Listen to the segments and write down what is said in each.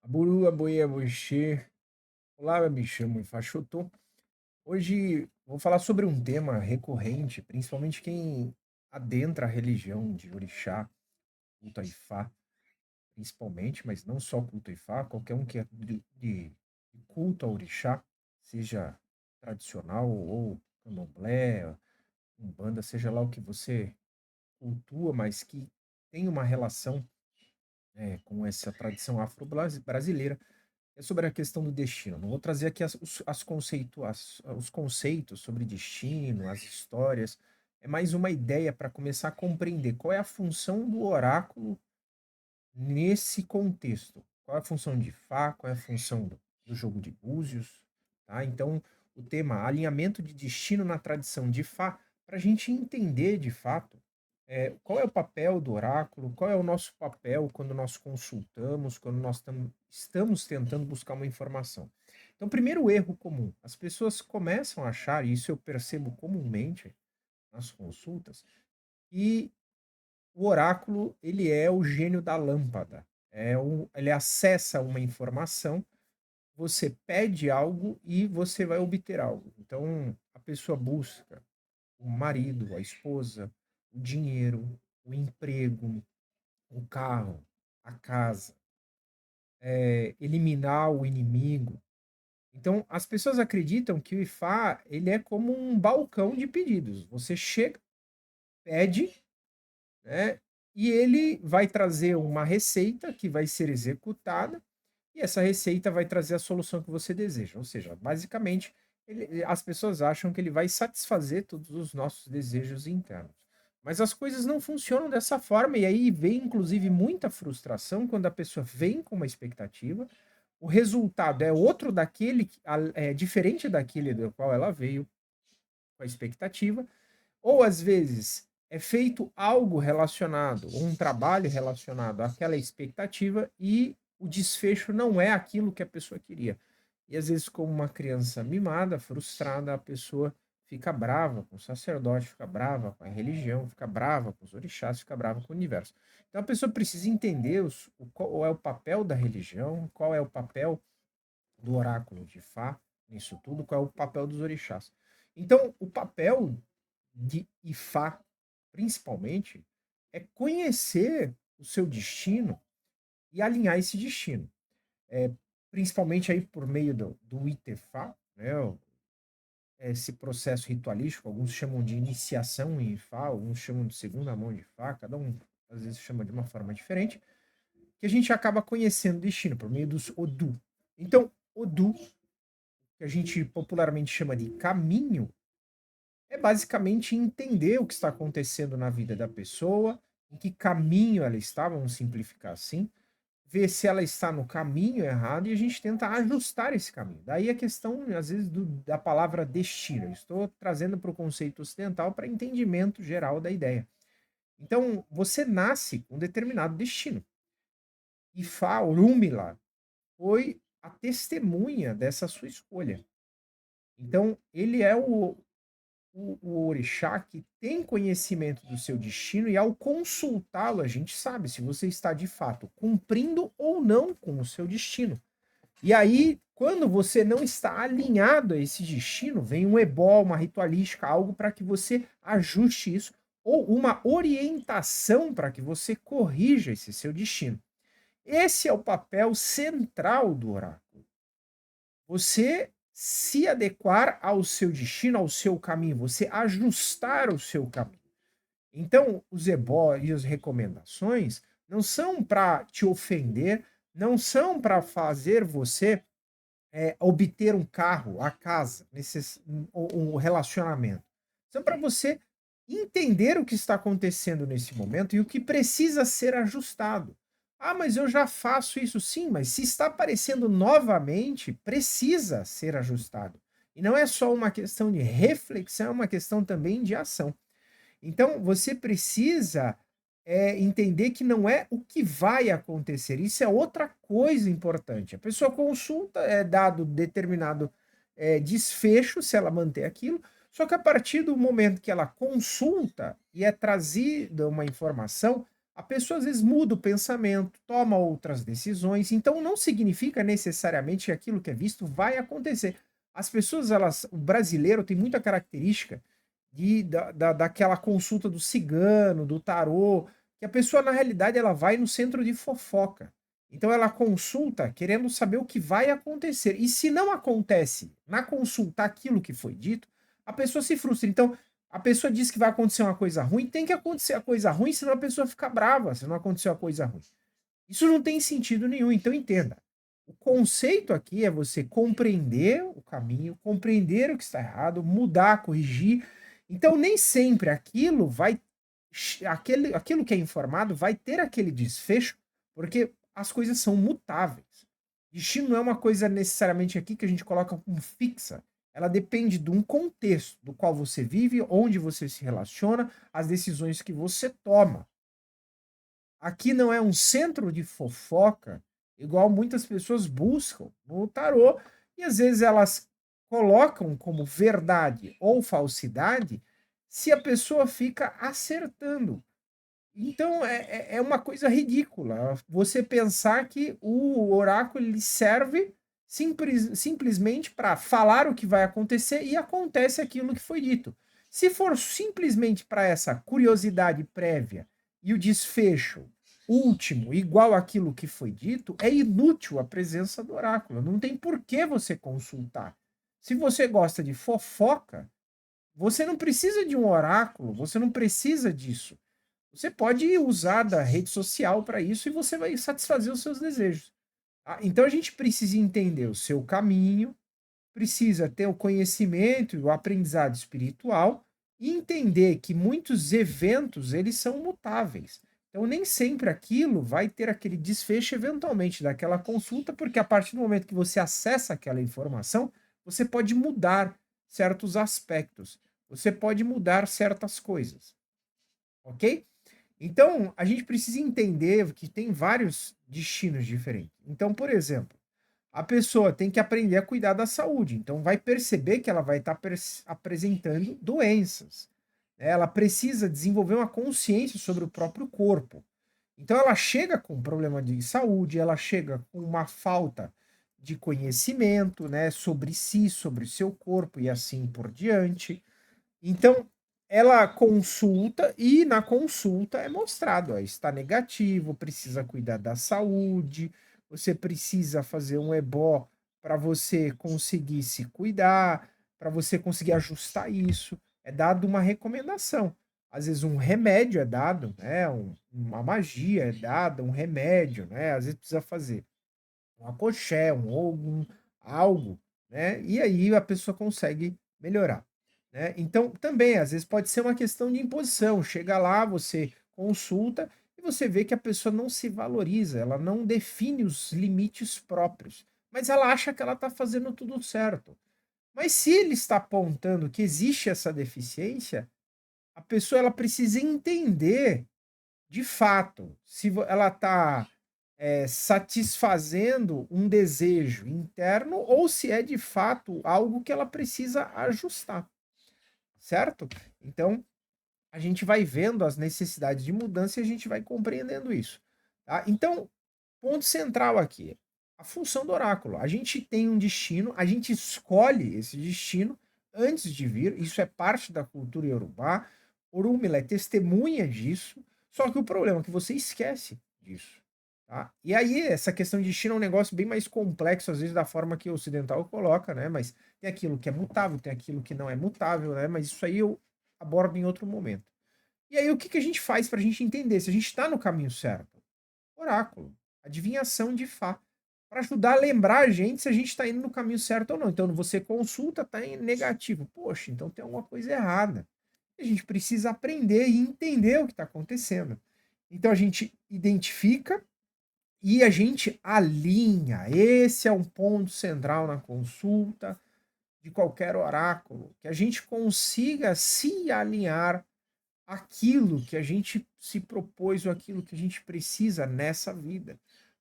Aburu, aboie, aboixê. Olá, eu me chamo Ifachotô. Hoje vou falar sobre um tema recorrente, principalmente quem adentra a religião de Orixá, culto a Ifá, principalmente, mas não só culto a Ifá, qualquer um que é de culto a Orixá, seja tradicional ou candomblé, umbanda, seja lá o que você cultua, mas que tem uma relação com essa tradição afro-brasileira. É sobre a questão do destino. Não vou trazer aqui os conceitos sobre destino, as histórias. É mais uma ideia para começar a compreender qual é a função do oráculo nesse contexto. Qual é a função de Fá, qual é a função do jogo de búzios. Tá? Então, o tema alinhamento de destino na tradição de Fá, para a gente entender de fato qual é o papel do oráculo, qual é o nosso papel quando nós consultamos, quando nós estamos tentando buscar uma informação. Então, primeiro erro comum, as pessoas começam a achar, e isso eu percebo comumente nas consultas, que o oráculo ele é o gênio da lâmpada. Ele acessa uma informação, você pede algo e você vai obter algo. Então, a pessoa busca o marido, a esposa, o dinheiro, o emprego, o carro, a casa, eliminar o inimigo. Então, as pessoas acreditam que o IFA ele é como um balcão de pedidos. Você chega, pede, né, e ele vai trazer uma receita que vai ser executada, e essa receita vai trazer a solução que você deseja. Ou seja, basicamente, as pessoas acham que ele vai satisfazer todos os nossos desejos internos. Mas as coisas não funcionam dessa forma, e aí vem inclusive muita frustração quando a pessoa vem com uma expectativa, o resultado é outro daquele, diferente daquele do qual ela veio com a expectativa, ou às vezes é feito algo relacionado, ou um trabalho relacionado àquela expectativa e o desfecho não é aquilo que a pessoa queria. E às vezes, como uma criança mimada, frustrada, a pessoa fica brava com o sacerdote, fica brava com a religião, fica brava com os orixás, fica brava com o universo. Então a pessoa precisa entender qual é o papel da religião, qual é o papel do oráculo de Fá nisso tudo, qual é o papel dos orixás. Então, o papel de Ifá, principalmente, é conhecer o seu destino e alinhar esse destino. É, principalmente aí por meio do Itefá, né, esse processo ritualístico, alguns chamam de iniciação em Ifá, alguns chamam de segunda mão de Ifá, cada um às vezes chama de uma forma diferente, que a gente acaba conhecendo o destino por meio dos Odu. Então, Odu, que a gente popularmente chama de caminho, é basicamente entender o que está acontecendo na vida da pessoa, em que caminho ela está, vamos simplificar assim, ver se ela está no caminho errado e a gente tenta ajustar esse caminho. Daí a questão, às vezes, da palavra destino. Eu estou trazendo para o conceito ocidental para entendimento geral da ideia. Então, você nasce com um determinado destino. Ifá, Orúmila, foi a testemunha dessa sua escolha. Então, ele é o orixá que tem conhecimento do seu destino e ao consultá-lo a gente sabe se você está de fato cumprindo ou não com o seu destino. E aí, quando você não está alinhado a esse destino, vem um ebó, uma ritualística, algo para que você ajuste isso, ou uma orientação para que você corrija esse seu destino. Esse é o papel central do oráculo. Você se adequar ao seu destino, ao seu caminho, você ajustar o seu caminho. Então, os ebó e as recomendações não são para te ofender, não são para fazer você obter um carro, a casa, um relacionamento. São para você entender o que está acontecendo nesse momento e o que precisa ser ajustado. Ah, mas eu já faço isso sim, mas se está aparecendo novamente, precisa ser ajustado. E não é só uma questão de reflexão, é uma questão também de ação. Então, você precisa entender que não é o que vai acontecer, isso é outra coisa importante. A pessoa consulta, é dado determinado desfecho, se ela manter aquilo, só que a partir do momento que ela consulta e é trazida uma informação, a pessoa às vezes muda o pensamento, toma outras decisões, então não significa necessariamente que aquilo que é visto vai acontecer. As pessoas, elas, o brasileiro tem muita característica daquela consulta do cigano, do tarô, que a pessoa, na realidade, ela vai no centro de fofoca. Então ela consulta querendo saber o que vai acontecer. E se não acontece na consulta aquilo que foi dito, a pessoa se frustra. Então, a pessoa diz que vai acontecer uma coisa ruim, tem que acontecer a coisa ruim, senão a pessoa fica brava se não aconteceu a coisa ruim. Isso não tem sentido nenhum, então entenda. O conceito aqui é você compreender o caminho, compreender o que está errado, mudar, corrigir. Então, nem sempre aquilo que é informado vai ter aquele desfecho, porque as coisas são mutáveis. Destino não é uma coisa necessariamente aqui que a gente coloca como fixa. Ela depende de um contexto do qual você vive, onde você se relaciona, as decisões que você toma. Aqui não é um centro de fofoca, igual muitas pessoas buscam no tarô, e às vezes elas colocam como verdade ou falsidade se a pessoa fica acertando. Então é uma coisa ridícula você pensar que o oráculo ele serve simplesmente para falar o que vai acontecer e acontece aquilo que foi dito. Se for simplesmente para essa curiosidade prévia e o desfecho último igual àquilo que foi dito, é inútil a presença do oráculo. Não tem por que você consultar. Se você gosta de fofoca, você não precisa de um oráculo, você não precisa disso. Você pode usar da rede social para isso e você vai satisfazer os seus desejos. Tá? Então a gente precisa entender o seu caminho, precisa ter o conhecimento e o aprendizado espiritual e entender que muitos eventos eles são mutáveis. Então nem sempre aquilo vai ter aquele desfecho eventualmente daquela consulta, porque a partir do momento que você acessa aquela informação, você pode mudar certos aspectos, você pode mudar certas coisas, ok? Então, a gente precisa entender que tem vários destinos diferentes. Então, por exemplo, a pessoa tem que aprender a cuidar da saúde. Então, vai perceber que ela vai estar apresentando doenças. Ela precisa desenvolver uma consciência sobre o próprio corpo. Então, ela chega com um problema de saúde, ela chega com uma falta de conhecimento, né, sobre si, sobre o seu corpo e assim por diante. Então, ela consulta e na consulta é mostrado, ó, está negativo, precisa cuidar da saúde, você precisa fazer um ebó para você conseguir se cuidar, para você conseguir ajustar isso. É dado uma recomendação. Às vezes um remédio é dado, né? Uma magia é dada, um remédio, né? Às vezes precisa fazer um acolché, algo, né? E aí a pessoa consegue melhorar, né? Então, também, às vezes pode ser uma questão de imposição. Chega lá, você consulta e você vê que a pessoa não se valoriza, ela não define os limites próprios, mas ela acha que ela está fazendo tudo certo. Mas se ele está apontando que existe essa deficiência, a pessoa ela precisa entender de fato se ela está satisfazendo um desejo interno ou se é de fato algo que ela precisa ajustar, certo? Então, a gente vai vendo as necessidades de mudança e a gente vai compreendendo isso. Tá? Então, ponto central aqui, a função do oráculo. A gente tem um destino, a gente escolhe esse destino antes de vir, isso é parte da cultura iorubá. Orunmila é testemunha disso, só que o problema é que você esquece disso. Tá? E aí, essa questão de destino é um negócio bem mais complexo, às vezes, da forma que o ocidental coloca, né? Mas tem aquilo que é mutável, tem aquilo que não é mutável, né? Mas isso aí eu abordo em outro momento. E aí, o que a gente faz para a gente entender se a gente está no caminho certo? Oráculo, adivinhação de Fá, para ajudar a lembrar a gente se a gente está indo no caminho certo ou não. Então, você consulta, está em negativo. Poxa, então tem alguma coisa errada. A gente precisa aprender e entender o que está acontecendo. Então, a gente identifica e a gente alinha. Esse é um ponto central na consulta de qualquer oráculo, que a gente consiga se alinhar aquilo que a gente se propôs ou aquilo que a gente precisa nessa vida.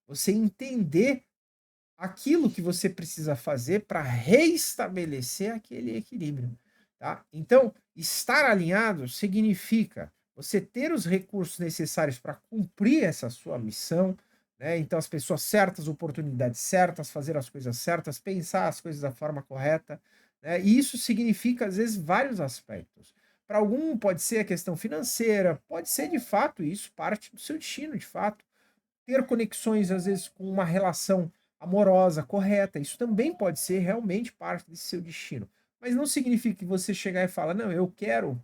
Você entender aquilo que você precisa fazer para reestabelecer aquele equilíbrio, tá? Então, estar alinhado significa você ter os recursos necessários para cumprir essa sua missão, né? Então, as pessoas certas, oportunidades certas, fazer as coisas certas, pensar as coisas da forma correta, né? E isso significa, às vezes, vários aspectos. Para algum, pode ser a questão financeira, pode ser de fato isso, parte do seu destino, de fato. Ter conexões, às vezes, com uma relação amorosa, correta, isso também pode ser realmente parte desse seu destino. Mas não significa que você chegar e falar, não, eu quero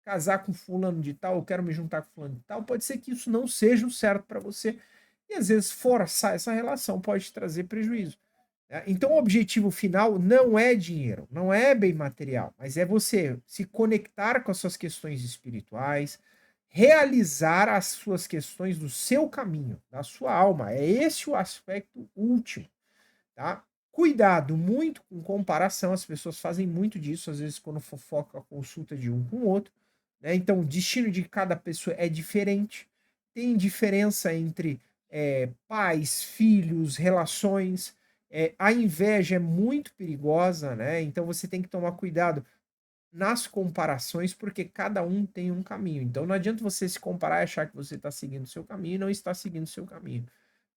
casar com fulano de tal, eu quero me juntar com fulano de tal, pode ser que isso não seja o certo para você. E às vezes forçar essa relação pode te trazer prejuízo. Né? Então o objetivo final não é dinheiro, não é bem material, mas é você se conectar com as suas questões espirituais, realizar as suas questões do seu caminho, da sua alma. É esse o aspecto último, tá? Cuidado muito com comparação, as pessoas fazem muito disso, às vezes quando fofoca a consulta de um com o outro, né? Então, o destino de cada pessoa é diferente, tem diferença entre pais, filhos, relações. A inveja é muito perigosa, né? Então, você tem que tomar cuidado nas comparações, porque cada um tem um caminho. Então, não adianta você se comparar e achar que você está seguindo o seu caminho e não está seguindo o seu caminho.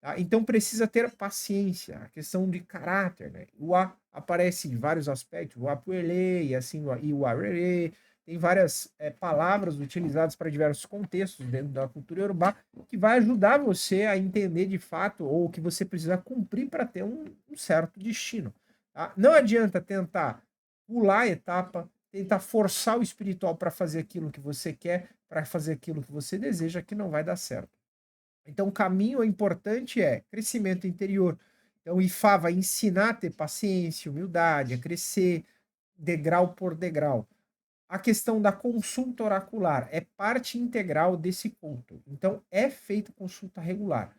Tá? Então precisa ter paciência, a questão de caráter, né? O A aparece em vários aspectos, o apuelê e assim e o arerê, tem várias palavras utilizadas para diversos contextos dentro da cultura iorubá que vai ajudar você a entender de fato ou que você precisa cumprir para ter um certo destino. Tá? Não adianta tentar pular a etapa, tentar forçar o espiritual para fazer aquilo que você quer, para fazer aquilo que você deseja, que não vai dar certo. Então, o caminho importante é crescimento interior. Então, o IFA vai ensinar a ter paciência, humildade, a crescer degrau por degrau. A questão da consulta oracular é parte integral desse culto. Então, é feita consulta regular.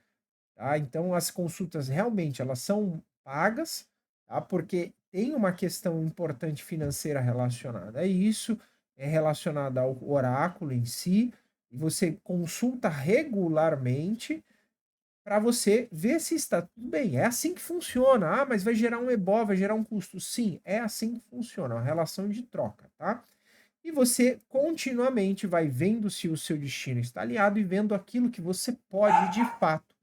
Tá? Então, as consultas realmente elas são pagas, tá? Porque tem uma questão importante financeira relacionada a isso, é relacionada ao oráculo em si, e você consulta regularmente para você ver se está tudo bem. É assim que funciona. Ah, mas vai gerar um ebó, vai gerar um custo. Sim, é assim que funciona, uma relação de troca, tá? E você continuamente vai vendo se o seu destino está alinhado e vendo aquilo que você pode, de fato,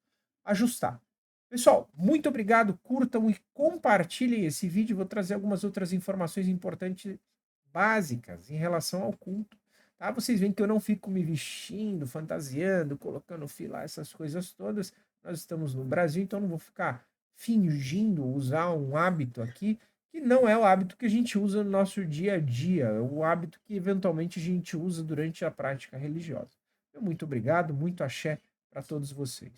ajustar. Pessoal, muito obrigado. Curtam e compartilhem esse vídeo. Vou trazer algumas outras informações importantes, básicas, em relação ao culto. Tá? Vocês veem que eu não fico me vestindo, fantasiando, colocando fila, essas coisas todas. Nós estamos no Brasil, então não vou ficar fingindo usar um hábito aqui que não é o hábito que a gente usa no nosso dia a dia, é o hábito que eventualmente a gente usa durante a prática religiosa. Então, muito obrigado, muito axé para todos vocês.